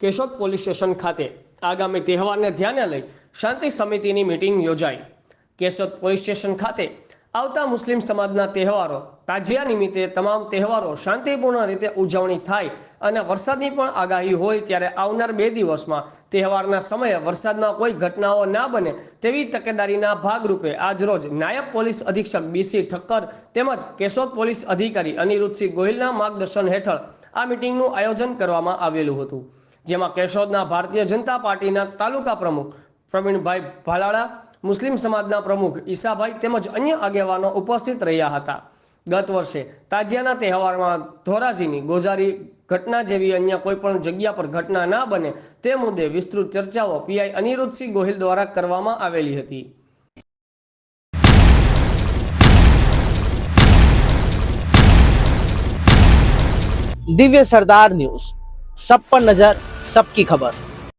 Keshod police station ખાતે આગામી તહેવારને ધ્યાને લઈ શાંતિ સમિતિની મીટિંગ યોજાઈ। કેશોદ પોલીસ સ્ટેશન ખાતે આવતા મુસ્લિમ સમાજના તહેવારો તાજિયા નિમિત્તે તમામ તહેવારો શાંતિપૂર્ણ રીતે ઉજવણી થાય અને વરસાદની પણ આગાહી હોય ત્યારે આવનાર 2 દિવસમાં તહેવારના સમયે વરસાદમાં કોઈ ઘટનાઓ ના બને તેવી તકેદારીના ભાગરૂપે આજરોજ નાયબ પોલીસ અધિક્ષક બીસી ઠક્કર તેમજ કેશોદ પોલીસ અધિકારી અનિરુદ્ધસિંહ ગોહિલના માર્ગદર્શન હેઠળ આ મીટિંગનું આયોજન કરવામાં આવેલું હતું, જેમાં કેશોદના ભારતીય જનતા પાર્ટીના તાલુકા પ્રમુખ પ્રવીણભાઈ ભાલાળા, મુસ્લિમ સમાજના પ્રમુખ ઈસાભાઈ તેમજ અન્ય આગેવાનો ઉપસ્થિત રહ્યા હતા। ગત વર્ષે તાજિયાના તહેવારમાં ધોરાજીની ગોઝારી ઘટના જેવી અન્ય કોઈ પણ જગ્યા પર ઘટના ના બને તે મુદ્દે વિસ્તૃત ચર્ચાઓ પીઆઈ અનિરુદ્ધસિંહ ગોહિલ દ્વારા કરવામાં આવેલી હતી। दिव्य सरदार न्यूज, सब पर नजर, सबकी खबर।